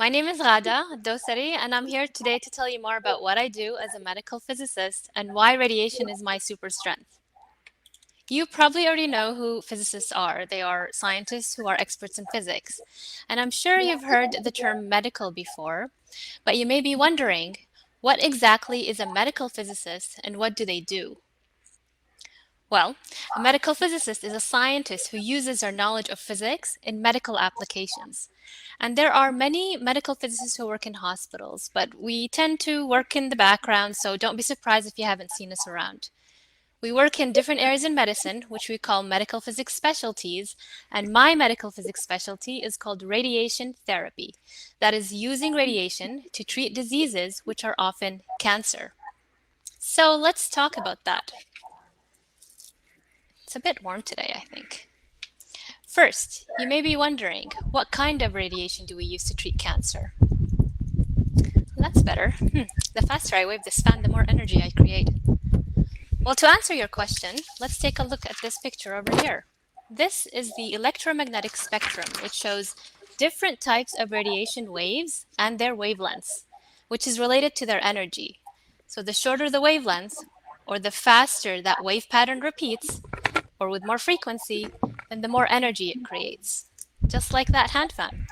My name is Ghada Aldosary, and I'm here today to tell you more about what I do as a medical physicist and why radiation is my super strength. You probably already know who physicists are. They are scientists who are experts in physics. And I'm sure you've heard the term medical before, but you may be wondering, what exactly is a medical physicist and what do they do? Well, a medical physicist is a scientist who uses their knowledge of physics in medical applications. And there are many medical physicists who work in hospitals, but we tend to work in the background, so don't be surprised if you haven't seen us around. We work in different areas in medicine, which we call medical physics specialties, and my medical physics specialty is called radiation therapy. That is using radiation to treat diseases which are often cancer. So let's talk about that. It's a bit warm today, I think. First, you may be wondering, what kind of radiation do we use to treat cancer? That's better. The faster I wave this fan, the more energy I create. Well, to answer your question, let's take a look at this picture over here. This is the electromagnetic spectrum, which shows different types of radiation waves and their wavelengths, which is related to their energy. So the shorter the wavelength, or the faster that wave pattern repeats, or with more frequency, then the more energy it creates, just like that hand fan.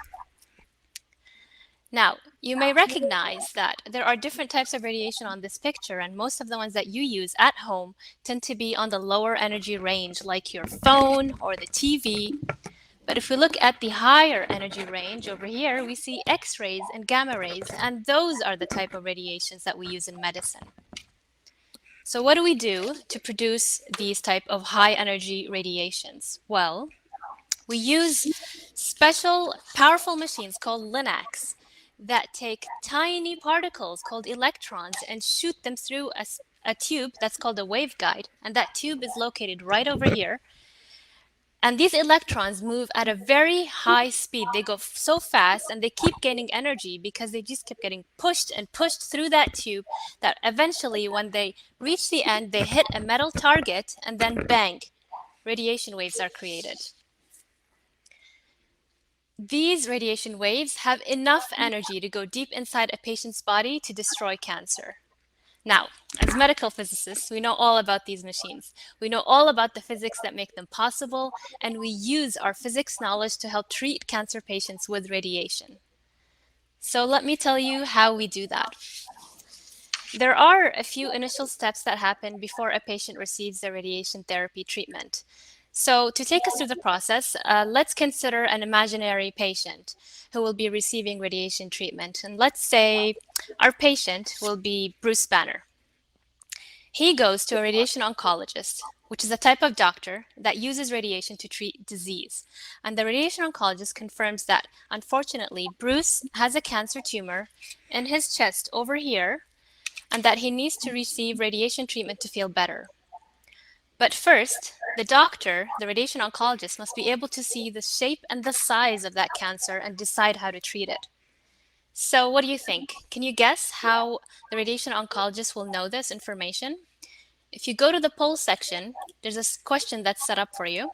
Now, you may recognize that there are different types of radiation on this picture, and most of the ones that you use at home tend to be on the lower energy range, like your phone or the TV. But if we look at the higher energy range over here, we see X-rays and gamma rays, and those are the type of radiations that we use in medicine. So what do we do to produce these type of high energy radiations? Well, we use special powerful machines called LINACs that take tiny particles called electrons and shoot them through a tube that's called a waveguide, and that tube is located right over here. And these electrons move at a very high speed. They go so fast and they keep gaining energy because they just keep getting pushed and pushed through that tube that eventually when they reach the end, they hit a metal target and then bang, radiation waves are created. These radiation waves have enough energy to go deep inside a patient's body to destroy cancer. Now, as medical physicists, we know all about these machines. We know all about the physics that make them possible, and we use our physics knowledge to help treat cancer patients with radiation. So let me tell you how we do that. There are a few initial steps that happen before a patient receives the radiation therapy treatment. So to take us through the process, let's consider an imaginary patient who will be receiving radiation treatment. And let's say our patient will be Bruce Banner. He goes to a radiation oncologist, which is a type of doctor that uses radiation to treat disease. And the radiation oncologist confirms that, unfortunately, Bruce has a cancer tumor in his chest over here, and that he needs to receive radiation treatment to feel better. But first, the doctor, the radiation oncologist, must be able to see the shape and the size of that cancer and decide how to treat it. So what do you think? Can you guess how the radiation oncologist will know this information? If you go to the poll section, there's a question that's set up for you.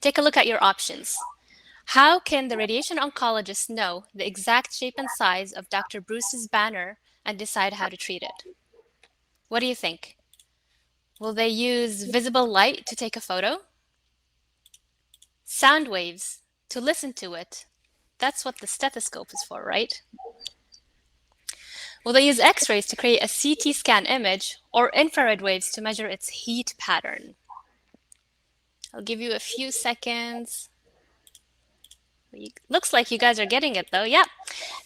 Take a look at your options. How can the radiation oncologist know the exact shape and size of Dr. Bruce's banner and decide how to treat it? What do you think? Will they use visible light to take a photo? Sound waves to listen to it? That's what the stethoscope is for, right? Will they use X-rays to create a CT scan image or infrared waves to measure its heat pattern? I'll give you a few seconds. Looks like you guys are getting it though, yeah.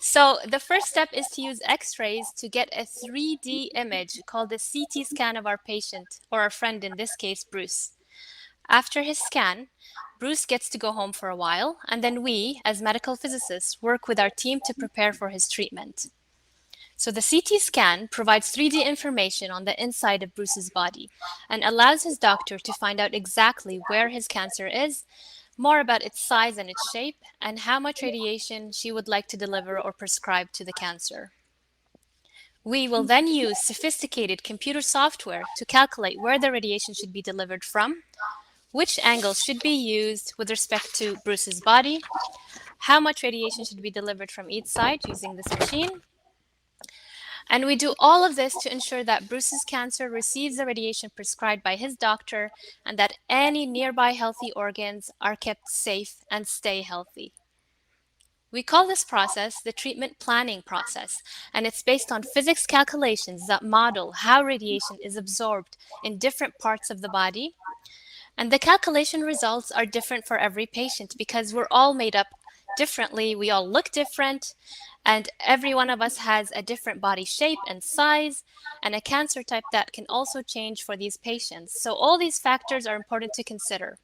So the first step is to use X-rays to get a 3D image called a CT scan of our patient, or our friend in this case, Bruce. After his scan, Bruce gets to go home for a while, and then we, as medical physicists, work with our team to prepare for his treatment. So the CT scan provides 3D information on the inside of Bruce's body and allows his doctor to find out exactly where his cancer is, more about its size and its shape, and how much radiation she would like to deliver or prescribe to the cancer. We will then use sophisticated computer software to calculate where the radiation should be delivered from, which angles should be used with respect to Bruce's body, how much radiation should be delivered from each side using this machine. And we do all of this to ensure that Bruce's cancer receives the radiation prescribed by his doctor and that any nearby healthy organs are kept safe and stay healthy. We call this process the treatment planning process, and it's based on physics calculations that model how radiation is absorbed in different parts of the body. And the calculation results are different for every patient because we're all made up differently, we all look different, and every one of us has a different body shape and size, and a cancer type that can also change for these patients. So all these factors are important to consider.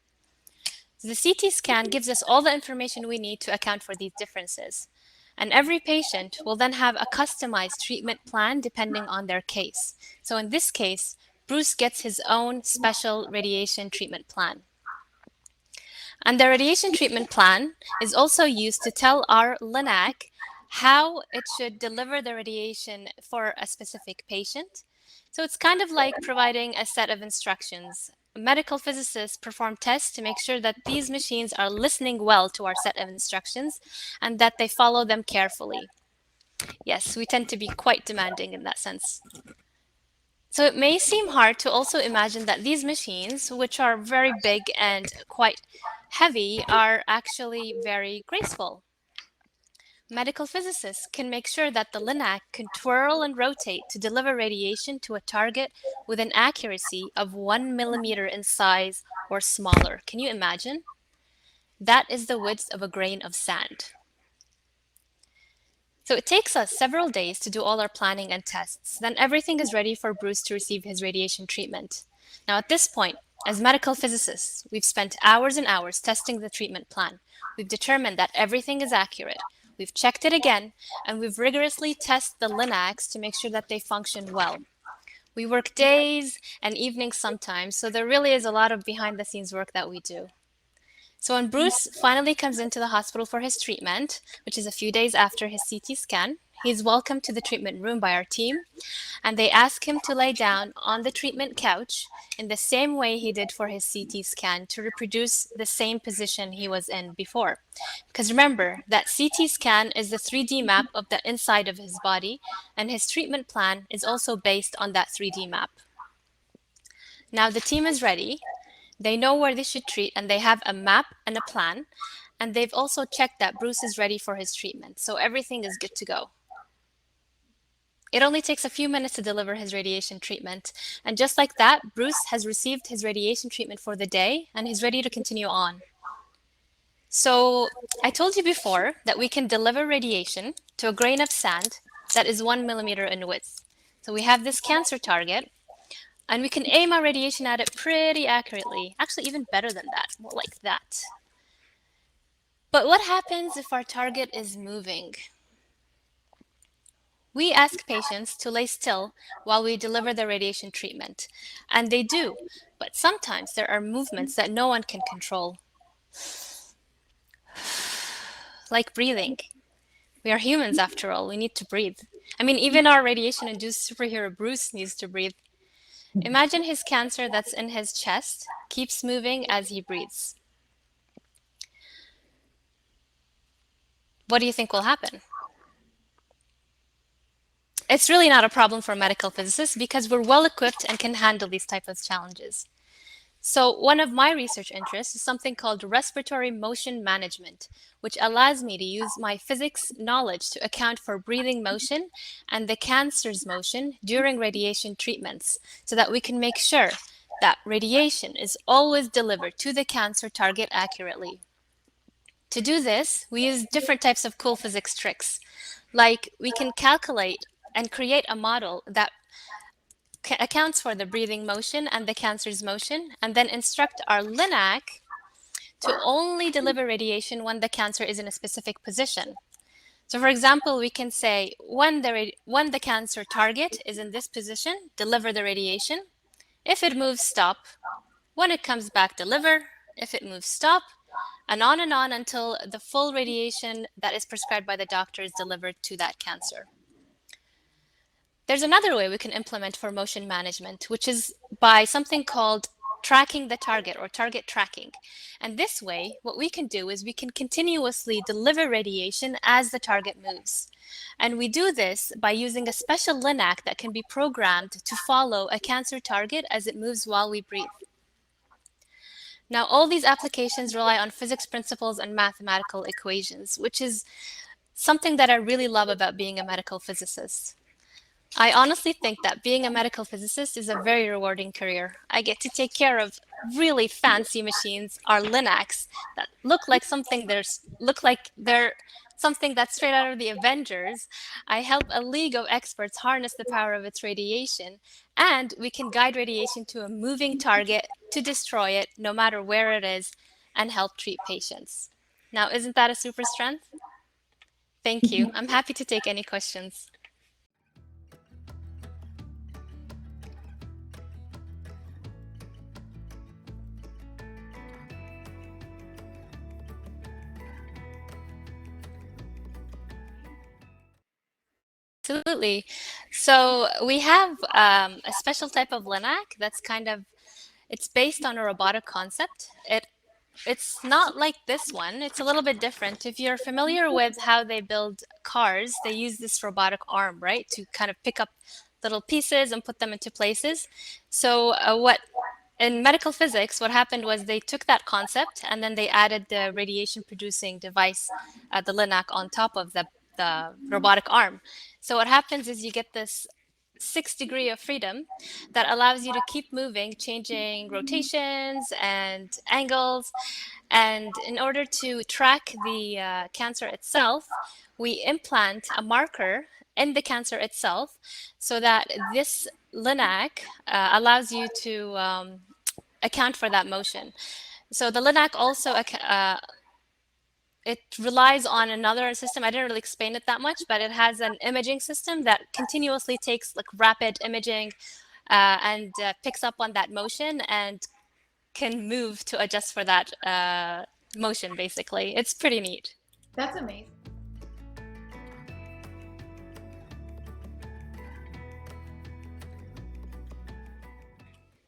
The CT scan gives us all the information we need to account for these differences. And every patient will then have a customized treatment plan depending on their case. So in this case, Bruce gets his own special radiation treatment plan. And the radiation treatment plan is also used to tell our LINAC how it should deliver the radiation for a specific patient. So it's kind of like providing a set of instructions. Medical physicists perform tests to make sure that these machines are listening well to our set of instructions and that they follow them carefully. Yes, we tend to be quite demanding in that sense. So it may seem hard to also imagine that these machines, which are very big and quite heavy, are actually very graceful. Medical physicists can make sure that the LINAC can twirl and rotate to deliver radiation to a target with an accuracy of 1 millimeter in size or smaller. Can you imagine? That is the width of a grain of sand. So it takes us several days to do all our planning and tests. Then everything is ready for Bruce to receive his radiation treatment. Now at this point, as medical physicists, we've spent hours and hours testing the treatment plan. We've determined that everything is accurate. We've checked it again, and we've rigorously tested the LINACs to make sure that they function well. We work days and evenings sometimes, so there really is a lot of behind-the-scenes work that we do. So when Bruce finally comes into the hospital for his treatment, which is a few days after his CT scan, he's welcomed to the treatment room by our team, and they ask him to lay down on the treatment couch in the same way he did for his CT scan to reproduce the same position he was in before. Because remember that CT scan is the 3D map of the inside of his body, and his treatment plan is also based on that 3D map. Now the team is ready. They know where they should treat, and they have a map and a plan, and they've also checked that Bruce is ready for his treatment, so everything is good to go. It only takes a few minutes to deliver his radiation treatment, and just like that, Bruce has received his radiation treatment for the day, and he's ready to continue on. So I told you before that we can deliver radiation to a grain of sand that is 1 millimeter in width. So we have this cancer target, and we can aim our radiation at it pretty accurately, actually even better than that, more like that. But what happens if our target is moving? We ask patients to lay still while we deliver the radiation treatment, and they do, but sometimes there are movements that no one can control, like breathing. We are humans after all, we need to breathe. I mean, even our radiation-induced superhero Bruce needs to breathe. Imagine his cancer that's in his chest keeps moving as he breathes. What do you think will happen? It's really not a problem for medical physicists because we're well equipped and can handle these types of challenges. So one of my research interests is something called respiratory motion management, which allows me to use my physics knowledge to account for breathing motion and the cancer's motion during radiation treatments so that we can make sure that radiation is always delivered to the cancer target accurately. To do this, we use different types of cool physics tricks, like we can calculate and create a model that accounts for the breathing motion and the cancer's motion, and then instruct our LINAC to only deliver radiation when the cancer is in a specific position. So for example, we can say when the cancer target is in this position, deliver the radiation. If it moves, stop. When it comes back, deliver. If it moves, stop. And on until the full radiation that is prescribed by the doctor is delivered to that cancer. There's another way we can implement for motion management, which is by something called tracking the target or target tracking. And this way, what we can do is we can continuously deliver radiation as the target moves. And we do this by using a special LINAC that can be programmed to follow a cancer target as it moves while we breathe. Now, all these applications rely on physics principles and mathematical equations, which is something that I really love about being a medical physicist. I honestly think that being a medical physicist is a very rewarding career. I get to take care of really fancy machines, our LINACs, that look like they're something that's straight out of the Avengers. I help a league of experts harness the power of its radiation, and we can guide radiation to a moving target to destroy it no matter where it is and help treat patients. Now, isn't that a super strength? Thank you. I'm happy to take any questions. Absolutely. So we have a special type of LINAC that's it's based on a robotic concept. It's not like this one. It's a little bit different. If you're familiar with how they build cars, they use this robotic arm, right, to kind of pick up little pieces and put them into places. So what in medical physics, what happened was they took that concept and then they added the radiation producing device, the LINAC, on top of the robotic arm. So what happens is you get this 6 degree of freedom that allows you to keep moving, changing rotations and angles. And in order to track the cancer itself, we implant a marker in the cancer itself so that this LINAC allows you to account for that motion. So the LINAC also it relies on another system. I didn't really explain it that much, but it has an imaging system that continuously takes like rapid imaging and picks up on that motion and can move to adjust for that motion, basically. It's pretty neat. That's amazing.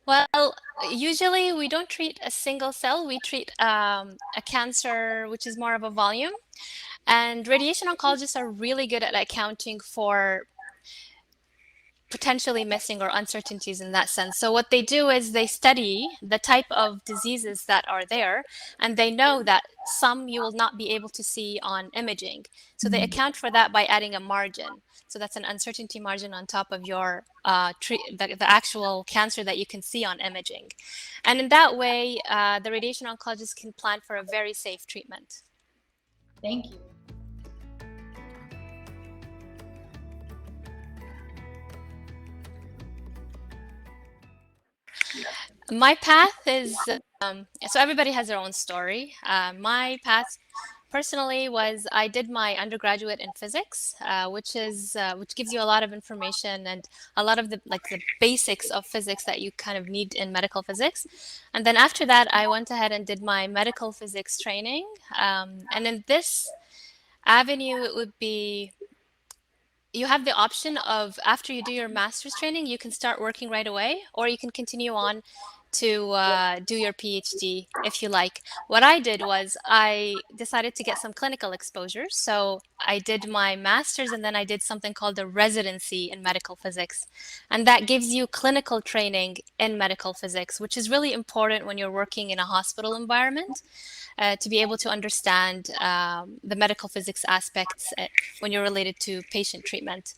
Well, usually we don't treat a single cell. We treat a cancer, which is more of a volume. And radiation oncologists are really good at accounting for potentially missing or uncertainties in that sense. So what they do is they study the type of diseases that are there, and they know that some you will not be able to see on imaging. So they account for that by adding a margin. So that's an uncertainty margin on top of your the actual cancer that you can see on imaging. And in that way, the radiation oncologist can plan for a very safe treatment. Thank you. My path is, so everybody has their own story. My path personally was I did my undergraduate in physics, which gives you a lot of information and a lot of the basics of physics that you kind of need in medical physics. And then after that, I went ahead and did my medical physics training. And in this avenue, it would be you have the option of after you do your master's training, you can start working right away, or you can continue on to do your PhD if you like. What I did was I decided to get some clinical exposure. So I did my master's and then I did something called a residency in medical physics. And that gives you clinical training in medical physics, which is really important when you're working in a hospital environment. To be able to understand the medical physics aspects when you're related to patient treatment.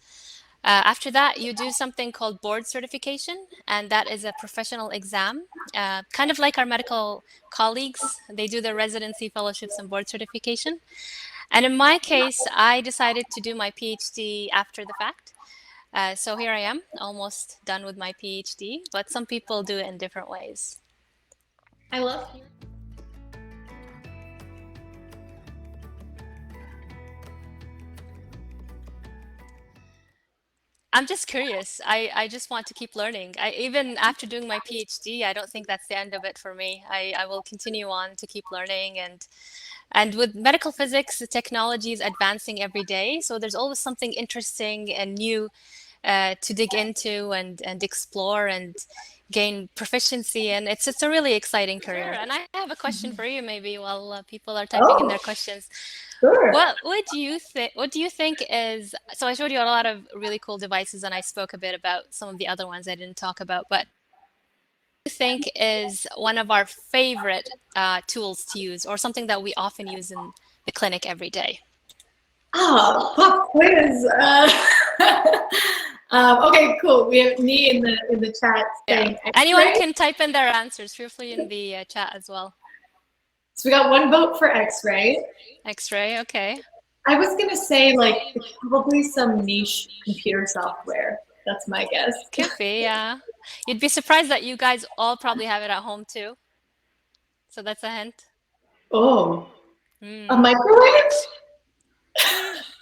After that, you do something called board certification, and that is a professional exam, kind of like our medical colleagues. They do their residency, fellowships, and board certification. And in my case, I decided to do my PhD after the fact. So here I am, almost done with my PhD, but some people do it in different ways. I love hearing. I'm just curious. I just want to keep learning. Even after doing my PhD, I don't think that's the end of it for me. I will continue on to keep learning and with medical physics, the technology is advancing every day. So there's always something interesting and new to dig into and explore. And gain proficiency in. It's a really exciting career. And I have a question for you, maybe while people are typing in their questions. Sure. What would you think? What do you think is? So I showed you a lot of really cool devices, and I spoke a bit about some of the other ones I didn't talk about. But what do you think is one of our favorite tools to use, or something that we often use in the clinic every day? Oh, pop quiz. Okay, cool. We have me in the chat saying Anyone X-ray. can type in their answers. Feel free in the chat as well. So we got one vote for X-ray. X-ray, okay. I was gonna say like probably some niche computer software. That's my guess. Could be, yeah. You'd be surprised that you guys all probably have it at home too. So that's a hint. Oh, a microwave?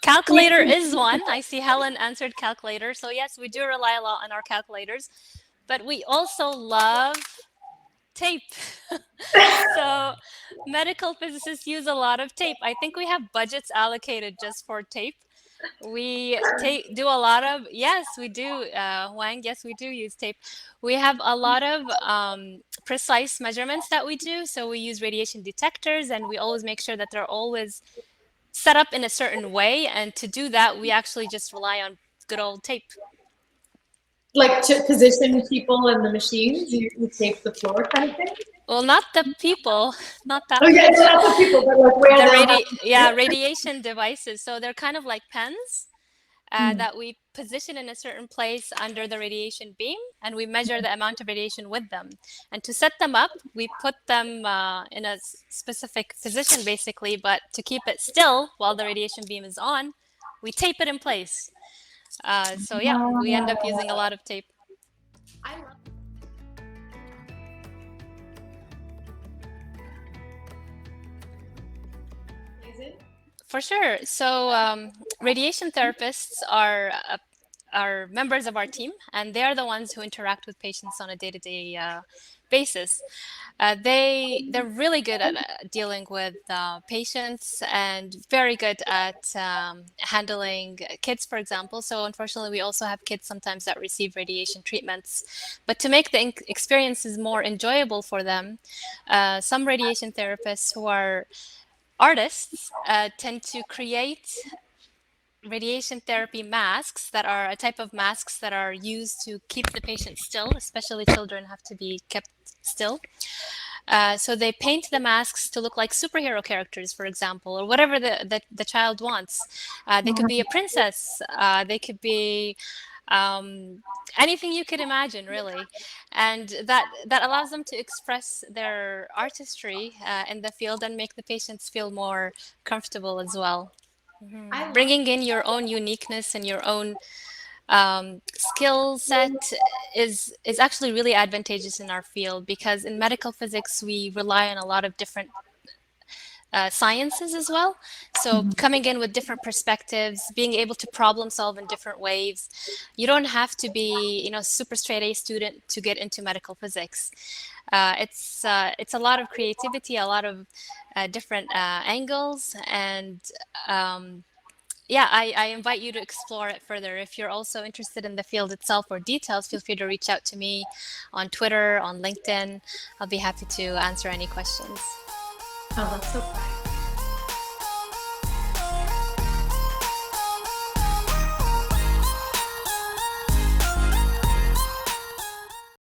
Calculator is one. I see Helen answered calculator. So yes, we do rely a lot on our calculators, but we also love tape. So medical physicists use a lot of tape. I think we have budgets allocated just for tape. We do a lot of, yes, we do, Wang, yes, we do use tape. We have a lot of precise measurements that we do. So we use radiation detectors, and we always make sure that they're always set up in a certain way. And to do that, we actually just rely on good old tape. Like to position people in the machines, you tape the floor kind of thing? Well, not the people, not that Oh yeah, much. not the people, but like where radiation devices. So they're kind of like pens that we position in a certain place under the radiation beam, and we measure the amount of radiation with them. And to set them up, we put them in a specific position, basically, but to keep it still while the radiation beam is on, we tape it in place. So yeah, we end up using a lot of tape. I love For sure. So radiation therapists are members of our team, and they are the ones who interact with patients on a day-to-day basis. They're really good at dealing with patients and very good at handling kids, for example. So unfortunately, we also have kids sometimes that receive radiation treatments. But to make the experiences more enjoyable for them, some radiation therapists who are artists tend to create radiation therapy masks that are a type of masks that are used to keep the patient still, especially children have to be kept still. So they paint the masks to look like superhero characters, for example, or whatever the child wants. They could be a princess. They could be anything you could imagine, really. And that allows them to express their artistry in the field and make the patients feel more comfortable as well. Bringing in your own uniqueness and your own skill set is actually really advantageous in our field, because in medical physics we rely on a lot of different sciences as well. So coming in with different perspectives, being able to problem solve in different ways. You don't have to be, super straight A student to get into medical physics. It's a lot of creativity, a lot of different angles, and yeah, I invite you to explore it further. If you're also interested in the field itself or details, feel free to reach out to me on Twitter, on LinkedIn. I'll be happy to answer any questions. Oh, that's so fun.